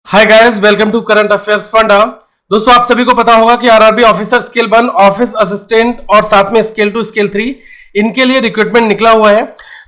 Hi guys, welcome to current affairs funda. दोस्तों, आप सभी को पता होगा कि RRB officer scale 1, office assistant और साथ में स्केल 2, स्केल 3 इनके लिए रिक्रूटमेंट निकला हुआ है।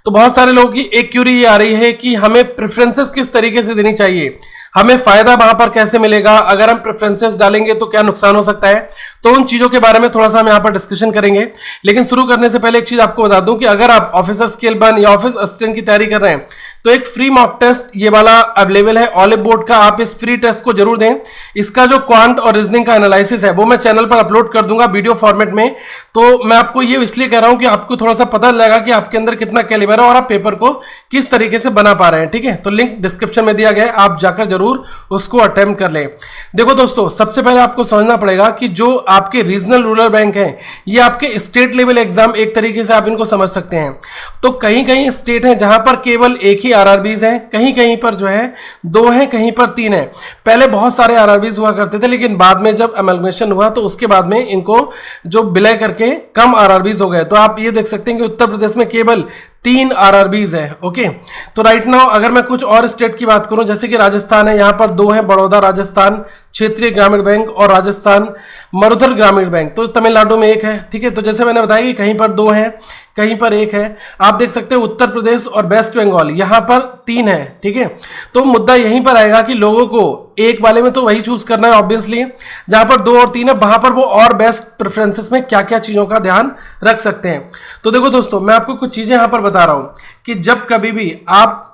तो बहुत सारे लोगों की एक क्यूरी ये आ रही है कि हमें प्रेफरेंसेस किस तरीके से देनी चाहिए, हमें फायदा वहां पर कैसे मिलेगा, अगर हम प्रेफरेंसेस डालेंगे तो क्या नुकसान हो सकता है। तो उन चीजों के बारे में थोड़ा सा हम यहाँ पर डिस्कशन करेंगे। लेकिन शुरू करने से पहले एक चीज आपको बता दूं कि अगर आप ऑफिसर स्केल 1 या ऑफिस असिस्टेंट की तैयारी कर रहे हैं तो एक फ्री मॉक टेस्ट ये वाला अवेलेबल है ऑलिव बोर्ड का। आप इस फ्री टेस्ट को जरूर दें। इसका जो क्वांट और रीजनिंग का एनालिसिस है वो मैं चैनल पर अपलोड कर दूंगा वीडियो फॉर्मेट में। तो मैं आपको ये इसलिए कह रहा हूं कि आपको थोड़ा सा पता लगेगा कि आपके अंदर कितना कैलिबर है और आप पेपर को किस तरीके से बना पा रहे हैं। ठीक है, तो लिंक डिस्क्रिप्शन में दिया गया है, आप जाकर जरूर उसको अटेम्प्ट कर लें। देखो दोस्तों, सबसे पहले आपको समझना पड़ेगा कि जो आपके रीजनल रूरल बैंक हैं ये आपके स्टेट लेवल एग्जाम एक तरीके से आप इनको समझ सकते हैं। तो कहीं कहीं स्टेट है जहां पर केवल एक ही आरआरबीज हैं, कहीं कहीं पर जो है 2 हैं, कहीं पर 3 हैं। पहले बहुत सारे आरआरबीज हुआ करते थे, लेकिन बाद में जब अमलगेशन हुआ तो उसके बाद में इनको जो विलय करके कम आरआरबीज हो गए। तो आप ये देख सकते हैं कि उत्तर प्रदेश में केवल 3 आरआरबीज है। ओके, तो राइट नाउ अगर मैं कुछ और स्टेट की बात करूं, जैसे कि राजस्थान है, यहां पर 2 हैं, बड़ौदा राजस्थान क्षेत्रीय ग्रामीण बैंक और राजस्थान मरुधर ग्रामीण बैंक। तो तमिलनाडु में 1 है। ठीक है, तो जैसे मैंने बताया कि कहीं पर 2 हैं, कहीं पर 1 है। आप देख सकते हैं उत्तर प्रदेश और वेस्ट बंगाल यहां पर 3 है। ठीक है, तो मुद्दा यहीं पर आएगा कि लोगों को एक वाले में तो वही चूज करना है ऑब्वियसली, जहां पर 2 और 3 है वहां पर वो और बेस्ट प्रेफरेंसेस में क्या क्या चीजों का ध्यान रख सकते हैं। तो देखो दोस्तों, मैं आपको कुछ चीजें यहां पर बता रहा हूं कि जब कभी भी आप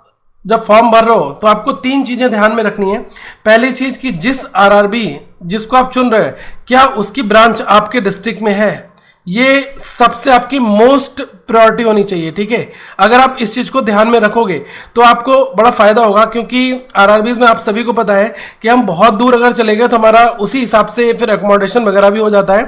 जब फॉर्म भर रहे हो तो आपको 3 चीजें ध्यान में रखनी है। पहली चीज कि जिस आरआरबी जिसको आप चुन रहे हैं क्या उसकी ब्रांच आपके डिस्ट्रिक्ट में है, ये सबसे आपकी मोस्ट प्रायोरिटी होनी चाहिए। ठीक है, अगर आप इस चीज को ध्यान में रखोगे तो आपको बड़ा फायदा होगा, क्योंकि आरआरबीज में आप सभी को पता है कि हम बहुत दूर अगर चले गए तो हमारा उसी हिसाब से फिर अकोमोडेशन वगैरह भी हो जाता है।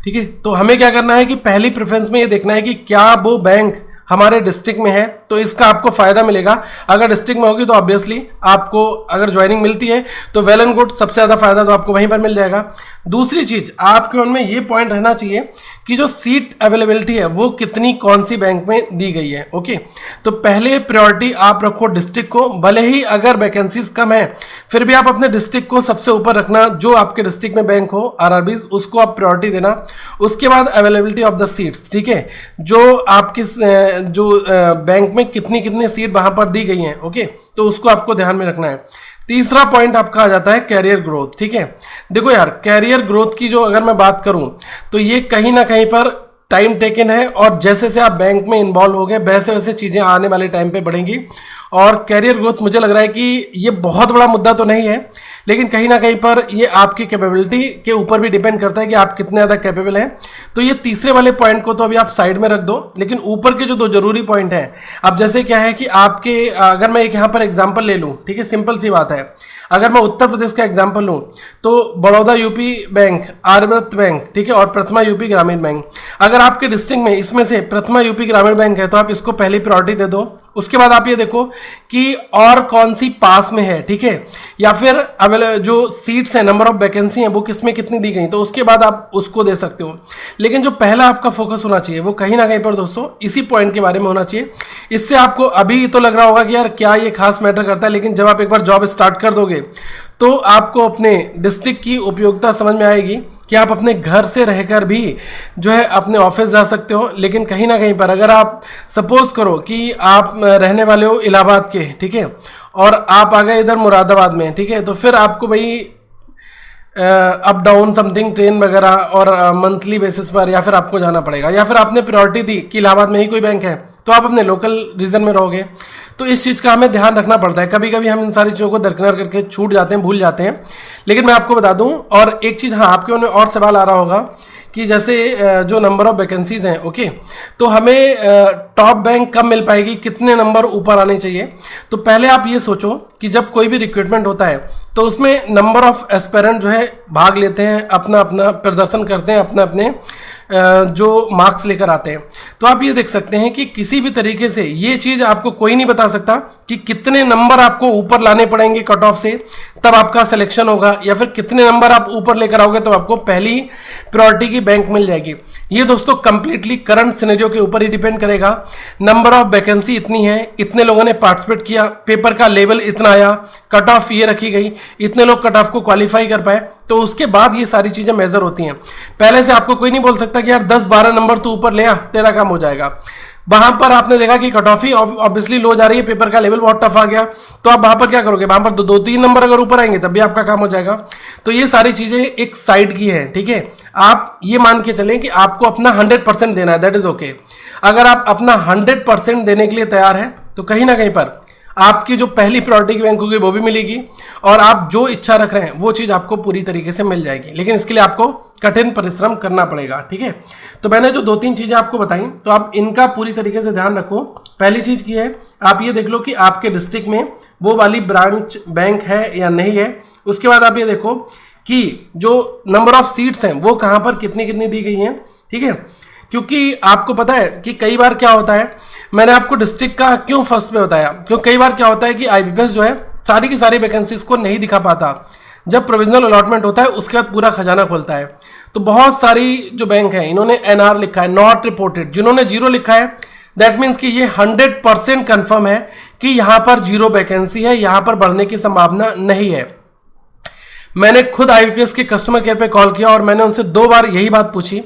ठीक है, तो हमें क्या करना है कि पहली प्रेफरेंस में ये देखना है कि क्या वो बैंक हमारे डिस्ट्रिक्ट में है, तो इसका आपको फायदा मिलेगा। अगर डिस्ट्रिक्ट में होगी तो ऑब्वियसली आपको अगर ज्वाइनिंग मिलती है तो वेल एंड गुड, सबसे ज्यादा फायदा तो आपको वहीं पर मिल जाएगा। दूसरी चीज आपके मन में ये पॉइंट रहना चाहिए कि जो सीट अवेलेबिलिटी है वो कितनी कौन सी बैंक में दी गई है। ओके, तो पहले प्रायोरिटी आप रखो डिस्ट्रिक्ट को, भले ही अगर वैकेंसीज कम है फिर भी आप अपने डिस्ट्रिक्ट को सबसे ऊपर रखना। जो आपके डिस्ट्रिक्ट में बैंक हो आरआरबीज उसको आप प्रायोरिटी देना। उसके बाद अवेलेबिलिटी ऑफ द सीट्स। ठीक है, जो आपकी जो बैंक में कितनी कितनी सीट वहां पर दी गई हैं। ओके, तो उसको आपको ध्यान में रखना है। तीसरा पॉइंट आपका आ जाता है कैरियर ग्रोथ। ठीक है, देखो यार, कैरियर ग्रोथ की जो अगर मैं बात करूं तो ये कहीं ना कहीं पर टाइम टेकन है, और जैसे जैसे आप बैंक में इन्वॉल्व हो गए वैसे वैसे चीजें आने वाले टाइम पे बढ़ेंगी। और कैरियर ग्रोथ मुझे लग रहा है कि ये बहुत बड़ा मुद्दा तो नहीं है, लेकिन कहीं ना कहीं पर ये आपकी कैपेबिलिटी के ऊपर भी डिपेंड करता है कि आप कितने ज़्यादा कैपेबल हैं। तो ये तीसरे वाले पॉइंट को तो अभी आप साइड में रख दो, लेकिन ऊपर के जो 2 जरूरी पॉइंट हैं, अब जैसे क्या है कि आपके अगर मैं एक यहाँ पर एग्जाम्पल ले लूँ, ठीक है, सिंपल सी बात है, अगर मैं उत्तर प्रदेश का एग्जाम्पल लूँ तो Baroda UP bank, Aryavart bank, ठीक है, और प्रथमा यूपी ग्रामीण बैंक, अगर आपके डिस्ट्रिक्ट में इसमें से प्रथमा यूपी ग्रामीण बैंक है तो आप इसको पहली प्रायोरिटी दे दो। उसके बाद आप ये देखो कि और कौन सी पास में है, ठीक है, या फिर जो सीट्स है, नंबर ऑफ वैकेंसी है वो किसमें कितनी दी गई, तो उसके बाद आप उसको दे सकते हो। लेकिन जो पहला आपका फोकस होना चाहिए वो कहीं ना कहीं पर दोस्तों इसी पॉइंट के बारे में होना चाहिए। इससे आपको अभी तो लग रहा होगा कि यार क्या ये खास मैटर करता है, लेकिन जब आप एक बार जॉब स्टार्ट कर दोगे तो आपको अपने डिस्ट्रिक्ट की उपयोगिता समझ में आएगी कि आप अपने घर से रहकर भी जो है अपने ऑफिस जा सकते हो। लेकिन कहीं ना कहीं पर अगर आप सपोज करो कि आप रहने वाले हो इलाहाबाद के, ठीक है, और आप आ गए इधर मुरादाबाद में, ठीक है, तो फिर आपको भाई अप डाउन समथिंग ट्रेन वगैरह और मंथली बेसिस पर या फिर आपको जाना पड़ेगा, या फिर आपने प्रायोरिटी दी कि इलाहाबाद में ही कोई बैंक है तो आप अपने लोकल रीजन में रहोगे। तो इस चीज़ का हमें ध्यान रखना पड़ता है। कभी कभी हम इन सारी चीज़ों को दरकिनार करके छूट जाते हैं, भूल जाते हैं। लेकिन मैं आपको बता दूं, और एक चीज़, हाँ, आपके मन में और सवाल आ रहा होगा कि जैसे जो नंबर ऑफ वैकेंसीज हैं, ओके, तो हमें टॉप बैंक कब मिल पाएगी, कितने नंबर ऊपर आने चाहिए। तो पहले आप ये सोचो कि जब कोई भी रिक्रूटमेंट होता है तो उसमें नंबर ऑफ एस्पेरेंट जो है भाग लेते हैं, अपना अपना प्रदर्शन करते हैं, अपने अपने जो मार्क्स लेकर आते हैं। तो आप ये देख सकते हैं कि किसी भी तरीके से ये चीज़ आपको कोई नहीं बता सकता कि कितने नंबर आपको ऊपर लाने पड़ेंगे कट ऑफ से तब आपका सिलेक्शन होगा, या फिर कितने नंबर आप ऊपर लेकर आओगे तब आपको पहली प्रायोरिटी की बैंक मिल जाएगी। ये दोस्तों कंप्लीटली करंट सिनेरियो के ऊपर ही डिपेंड करेगा। नंबर ऑफ वैकेंसी इतनी है, इतने लोगों ने पार्टिसिपेट किया, पेपर का लेवल इतना आया, कट ऑफ ये रखी गई, इतने लोग कट ऑफ को क्वालिफाई कर पाए, तो उसके बाद ये सारी चीजें मेजर होती हैं। पहले से आपको कोई नहीं बोल सकता कि यार 10-12 नंबर तो ऊपर ले आ, तेरा काम हो जाएगा। वहां पर आपने देखा कि कट ऑफ ही ऑब्वियसली लो जा रही है, पेपर का लेवल बहुत टफ आ गया, तो आप वहां पर क्या करोगे, वहां पर 2-3 नंबर अगर ऊपर आएंगे तब भी आपका काम हो जाएगा। तो ये सारी चीजें एक साइड की है, ठीक है। आप ये मान के चलें कि आपको अपना 100% देना है, दैट इज ओके। अगर आप अपना 100% देने के लिए तैयार है तो कहीं ना कहीं पर आपकी जो पहली प्रायोरिटी की बैंक होगी वो भी मिलेगी, और आप जो इच्छा रख रहे हैं वो चीज आपको पूरी तरीके से मिल जाएगी। लेकिन इसके लिए आपको कठिन परिश्रम करना पड़ेगा, ठीक है। तो मैंने जो 2-3 चीजें आपको बताई, तो आप इनका पूरी तरीके से ध्यान रखो। पहली चीज की है, आप ये देख लो कि आपके डिस्ट्रिक्ट में वो वाली ब्रांच बैंक है या नहीं है। उसके बाद आप ये देखो कि जो नंबर ऑफ सीट्स हैं वो कहां पर कितनी कितनी दी गई हैं, ठीक है। क्योंकि आपको पता है कि कई बार क्या होता है, मैंने आपको डिस्ट्रिक्ट का क्यों फर्स्ट पे बताया, क्योंकि कई बार क्या होता है कि आईबीपीएस जो है सारी की सारी वैकेंसीज को नहीं दिखा पाता। जब प्रोविजनल अलॉटमेंट होता है उसके बाद पूरा खजाना खोलता है। तो बहुत सारी जो बैंक है इन्होंने एनआर लिखा है, नॉट रिपोर्टेड। जिन्होंने 0 लिखा है दैट मीन्स कि ये 100% कंफर्म है कि यहां पर 0 वैकेंसी है, यहां पर बढ़ने की संभावना नहीं है। मैंने खुद आईबीपीएस के कस्टमर केयर पे कॉल किया और मैंने उनसे 2 बार यही बात पूछी।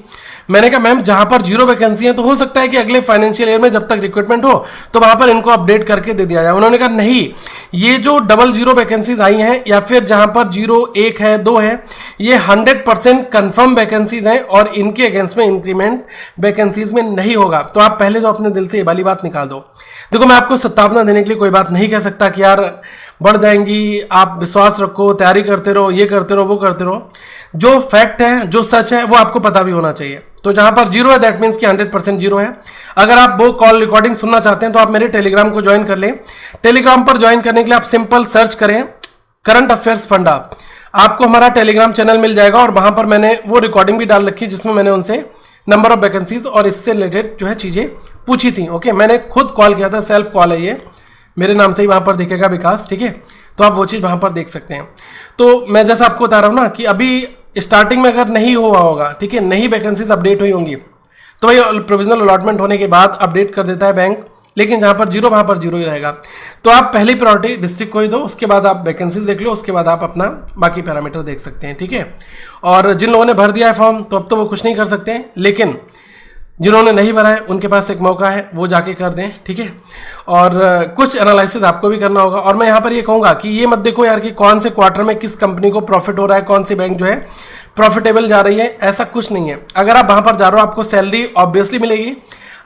मैंने कहा मैम जहां पर 0 वैकेंसी है तो हो सकता है कि अगले फाइनेंशियल ईयर में जब तक रिक्रूटमेंट हो तो वहां पर इनको अपडेट करके दे दिया जाए। उन्होंने कहा नहीं, ये जो 00 वैकेंसीज आई हैं या फिर जहां पर 0, 1 है, 2 है, ये 100% कंफर्म वैकेंसीज हैं और इनके अगेंस्ट में इंक्रीमेंट वैकेंसीज में नहीं होगा। तो आप पहले तो अपने दिल से ये वाली बात निकाल दो। देखो मैं आपको सत्तावना देने के लिए कोई बात नहीं कह सकता कि यार बढ़ जाएंगी, आप विश्वास रखो, तैयारी करते रहो, ये करते रहो, वो करते रहो। जो फैक्ट है, जो सच है, वो आपको पता भी होना चाहिए। तो जहां पर 0 है दैट मीन्स कि 100% 0 है। अगर आप वो कॉल रिकॉर्डिंग सुनना चाहते हैं तो आप मेरे टेलीग्राम को ज्वाइन कर लें। टेलीग्राम पर ज्वाइन करने के लिए आप सिंपल सर्च करें करंट अफेयर्स फंडा, आपको हमारा टेलीग्राम चैनल मिल जाएगा और वहां पर मैंने वो रिकॉर्डिंग भी डाल रखी है जिसमें मैंने उनसे नंबर ऑफ वैकेंसीज और इससे रिलेटेड जो है चीजें पूछी थी। ओके, मैंने खुद कॉल किया था, सेल्फ कॉल है ये, मेरे नाम से ही वहां पर दिखेगा विकास, ठीक है। तो आप वो चीज वहां पर देख सकते हैं। तो मैं जैसा आपको बता रहा हूं ना कि अभी स्टार्टिंग में अगर नहीं हुआ होगा, ठीक है, नहीं वैकेंसीज अपडेट हुई होंगी तो भाई प्रोविजनल अलॉटमेंट होने के बाद अपडेट कर देता है बैंक, लेकिन जहां पर 0 वहां पर 0 ही रहेगा। तो आप पहली प्रायोरिटी डिस्ट्रिक्ट को ही दो, उसके बाद आप वैकेंसीज देख लो, उसके बाद आप अपना बाकी पैरामीटर देख सकते हैं, ठीक है। और जिन लोगों ने भर दिया है फॉर्म तो अब तो वो कुछ नहीं कर सकते हैं, लेकिन जिन्होंने नहीं भरा है उनके पास एक मौका है, वो जाके कर दें, ठीक है। और कुछ एनालिसिस आपको भी करना होगा। और मैं यहाँ पर ये कहूँगा कि ये मत देखो यार कि कौन से क्वार्टर में किस कंपनी को प्रॉफिट हो रहा है, कौन सी बैंक जो है प्रॉफिटेबल जा रही है, ऐसा कुछ नहीं है। अगर आप वहाँ पर जा रहे हो आपको सैलरी ऑब्वियसली मिलेगी,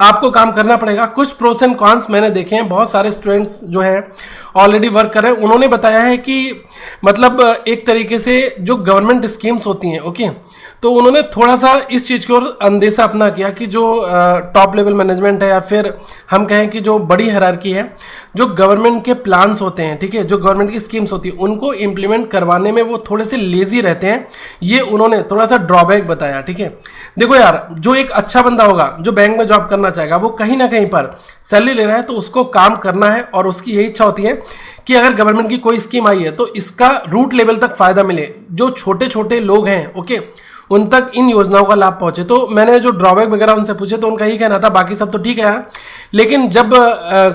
आपको काम करना पड़ेगा। कुछ प्रोस एंड कॉन्स मैंने देखे हैं, बहुत सारे स्टूडेंट्स जो हैं ऑलरेडी वर्क कर रहे हैं, उन्होंने बताया है कि मतलब एक तरीके से जो गवर्नमेंट स्कीम्स होती हैं, ओके, तो उन्होंने थोड़ा सा इस चीज़ की ओर अंदेशा अपना किया कि जो टॉप लेवल मैनेजमेंट है या फिर हम कहें कि जो बड़ी हायरार्की है, जो गवर्नमेंट के प्लान्स होते हैं, ठीक है, जो गवर्नमेंट की स्कीम्स होती है उनको इम्प्लीमेंट करवाने में वो थोड़े से लेजी रहते हैं। ये उन्होंने थोड़ा सा ड्रॉबैक बताया, ठीक है। देखो यार, जो एक अच्छा बंदा होगा जो बैंक में जॉब करना चाहेगा वो कहीं ना कहीं पर सैलरी ले रहा है तो उसको काम करना है और उसकी यही इच्छा होती है कि अगर गवर्नमेंट की कोई स्कीम आई है तो इसका रूट लेवल तक फायदा मिले, जो छोटे छोटे लोग हैं, ओके, उन तक इन योजनाओं का लाभ पहुंचे। तो मैंने जो ड्रॉबैक वगैरह उनसे पूछे तो उनका ही कहना था, बाकी सब तो ठीक है यार, लेकिन जब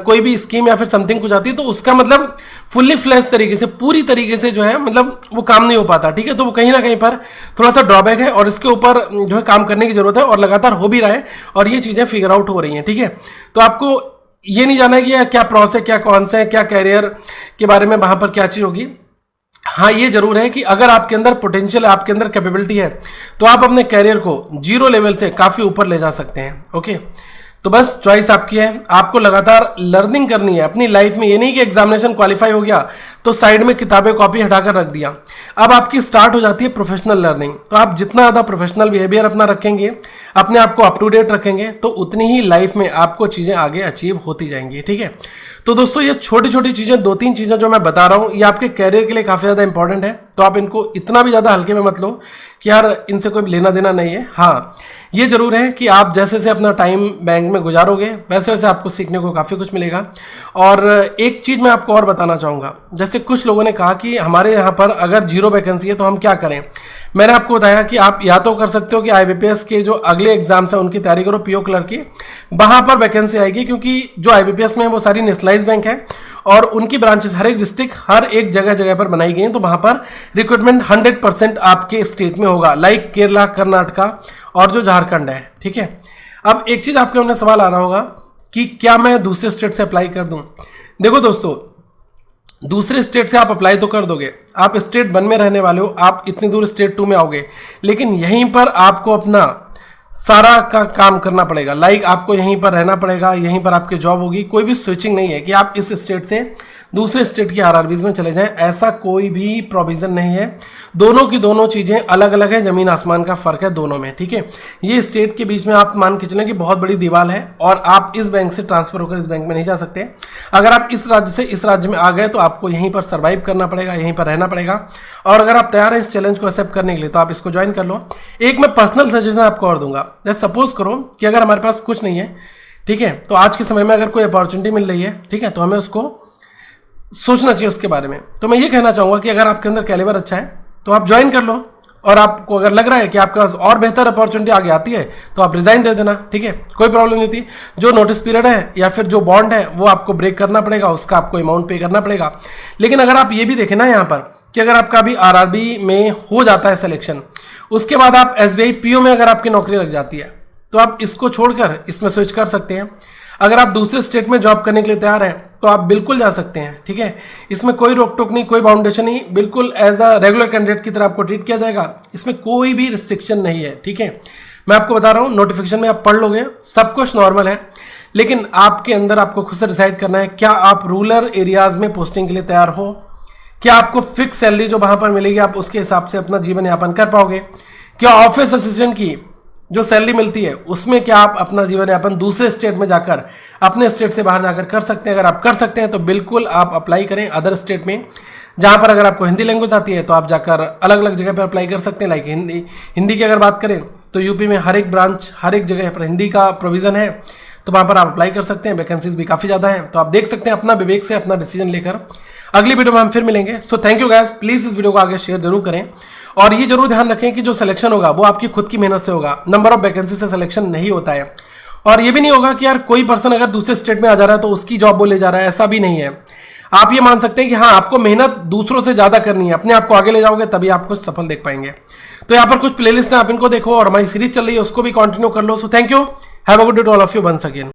कोई भी स्कीम या फिर समथिंग कुछ आती है तो उसका मतलब फुल्ली फ्लैश तरीके से, पूरी तरीके से जो है मतलब वो काम नहीं हो पाता, ठीक है। तो वो कहीं ना कहीं पर थोड़ा सा ड्रॉबैक है और इसके ऊपर जो है काम करने की जरूरत है और लगातार हो भी रहा है और ये चीज़ें फिगर आउट हो रही हैं, ठीक है। तो आपको ये नहीं जाना है कि क्या प्रोसेस, क्या कौन से, क्या कैरियर के बारे में वहाँ पर क्या चीज़ होगी। हाँ, ये जरूर है कि अगर आपके अंदर पोटेंशियल है, आपके अंदर कैपेबिलिटी है, तो आप अपने कैरियर को 0 लेवल से काफ़ी ऊपर ले जा सकते हैं, ओके। तो बस चॉइस आपकी है, आपको लगातार लर्निंग करनी है अपनी लाइफ में। ये नहीं कि एग्जामिनेशन क्वालिफाई हो गया तो साइड में किताबें कॉपी हटाकर रख दिया। अब आपकी स्टार्ट हो जाती है प्रोफेशनल लर्निंग। तो आप जितना ज़्यादा प्रोफेशनल बिहेवियर अपना रखेंगे, अपने आप को अप टू डेट रखेंगे, तो उतनी ही लाइफ में आपको चीज़ें आगे अचीव होती जाएंगी, ठीक है। तो दोस्तों ये छोटी छोटी चीज़ें, 2-3 चीज़ें जो मैं बता रहा हूँ, ये आपके कैरियर के लिए काफ़ी ज़्यादा इंपॉर्टेंट है। तो आप इनको इतना भी ज़्यादा हल्के में मत लो कि यार इनसे कोई लेना देना नहीं है। हाँ, ये जरूर है कि आप जैसे जैसे अपना टाइम बैंक में गुजारोगे वैसे वैसे आपको सीखने को काफ़ी कुछ मिलेगा। और एक चीज़ मैं आपको और बताना चाहूँगा, जैसे कुछ लोगों ने कहा कि हमारे यहाँ पर अगर 0 वैकेंसी है तो हम क्या करें। मैंने आपको बताया कि आप या तो कर सकते हो कि IBPS के जो अगले एग्जाम्स हैं उनकी तैयारी करो, PO क्लर्क की, वहाँ पर वैकेंसी आएगी, क्योंकि जो IBPS में है वो सारी नेशनलाइज बैंक है और उनकी ब्रांचेस हर एक डिस्ट्रिक्ट हर एक जगह जगह पर बनाई गई हैं, तो वहाँ पर रिक्रूटमेंट 100% आपके स्टेट में होगा, लाइक केरला, कर्नाटका और जो झारखंड है। ठीक है, अब एक चीज़ आपके मन में सवाल आ रहा होगा कि क्या मैं दूसरे स्टेट से अप्लाई कर दूं। देखो दोस्तों, दूसरे स्टेट से आप अप्लाई तो कर दोगे, आप स्टेट 1 में रहने वाले हो, आप इतनी दूर स्टेट 2 में आओगे, लेकिन यहीं पर आपको अपना सारा का काम करना पड़ेगा, लाइक आपको यहीं पर रहना पड़ेगा, यहीं पर आपकी जॉब होगी। कोई भी स्विचिंग नहीं है कि आप इस स्टेट से दूसरे स्टेट की RRBs में चले जाएं, ऐसा कोई भी प्रोविज़न नहीं है। दोनों की दोनों चीज़ें अलग अलग है, ज़मीन आसमान का फ़र्क है दोनों में। ठीक है, ये स्टेट के बीच में आप मान के चलें कि बहुत बड़ी दीवार है और आप इस बैंक से ट्रांसफ़र होकर इस बैंक में नहीं जा सकते। अगर आप इस राज्य से इस राज्य में आ गए तो आपको यहीं पर सर्वाइव करना पड़ेगा, यहीं पर रहना पड़ेगा। और अगर आप तैयार हैं इस चैलेंज को एक्सेप्ट करने के लिए तो आप इसको ज्वाइन कर लो। एक मैं पर्सनल सजेशन आपको और दूंगा, जैसे सपोज करो कि अगर हमारे पास कुछ नहीं है, ठीक है, तो आज के समय में अगर कोई अपॉर्चुनिटी मिल रही है, ठीक है, तो हमें उसको सोचना चाहिए उसके बारे में। तो मैं ये कहना चाहूँगा कि अगर आपके अंदर कैलिबर अच्छा है तो आप ज्वाइन कर लो, और आपको अगर लग रहा है कि आपके पास और बेहतर अपॉर्चुनिटी आगे आती है तो आप रिजाइन दे देना। ठीक है, कोई प्रॉब्लम नहीं थी। जो नोटिस पीरियड है या फिर जो बॉन्ड है वो आपको ब्रेक करना पड़ेगा, उसका आपको अमाउंट पे करना पड़ेगा। लेकिन अगर आप ये भी देखें ना यहाँ पर कि अगर आपका अभी RRB में हो जाता है सिलेक्शन, उसके बाद आप SBI PO में अगर आपकी नौकरी लग जाती है तो आप इसको छोड़कर इसमें स्विच कर सकते हैं। अगर आप दूसरे स्टेट में जॉब करने के लिए तैयार हैं तो आप बिल्कुल जा सकते हैं। ठीक है, इसमें कोई रोक टोक नहीं, कोई बाउंडेशन नहीं, बिल्कुल एज अ रेगुलर कैंडिडेट की तरह आपको ट्रीट किया जाएगा, इसमें कोई भी रिस्ट्रिक्शन नहीं है। ठीक है, मैं आपको बता रहा हूँ, नोटिफिकेशन में आप पढ़ लोगे, सब कुछ नॉर्मल है, लेकिन आपके अंदर आपको खुद से डिसाइड करना है क्या आप रूरल एरियाज में पोस्टिंग के लिए तैयार हो, क्या आपको फिक्स सैलरी जो वहाँ पर मिलेगी आप उसके हिसाब से अपना जीवन यापन कर पाओगे, क्या ऑफिस असिस्टेंट की जो सैलरी मिलती है उसमें क्या आप अपना जीवन यापन दूसरे स्टेट में जाकर, अपने स्टेट से बाहर जाकर कर सकते हैं। अगर आप कर सकते हैं तो बिल्कुल आप अप्लाई करें अदर स्टेट में, जहाँ पर अगर आपको हिंदी लैंग्वेज आती है तो आप जाकर अलग अलग जगह पर अप्लाई कर सकते हैं। लाइक हिंदी की अगर बात करें तो यूपी में हर एक ब्रांच, हर एक जगह पर हिंदी का प्रोविज़न है, तो वहाँ पर आप अप्लाई कर सकते हैं। वैकेंसीज भी काफ़ी ज़्यादा हैं, तो आप देख सकते हैं अपना विवेक से अपना डिसीजन लेकर। अगली वीडियो में हम फिर मिलेंगे। सो थैंक यू गाइस, प्लीज़ इस वीडियो को आगे शेयर जरूर करें और ये जरूर ध्यान रखें कि जो सिलेक्शन होगा वो आपकी खुद की मेहनत से होगा, नंबर ऑफ वैकेंसी से सिलेक्शन नहीं होता है। और ये भी नहीं होगा कि यार कोई पर्सन अगर दूसरे स्टेट में आ जा रहा है तो उसकी जॉब वो ले जा रहा है, ऐसा भी नहीं है। आप ये मान सकते हैं कि हाँ, आपको मेहनत दूसरों से ज़्यादा करनी है, अपने आप को आगे ले जाओगे तभी आप कुछ सफल देख पाएंगे। तो यहाँ पर कुछ प्लेलिस्ट है, आप इनको देखो और हमारी सीरीज चल रही है उसको भी कंटिन्यू कर लो। So thank you, have a good day to all of you once again.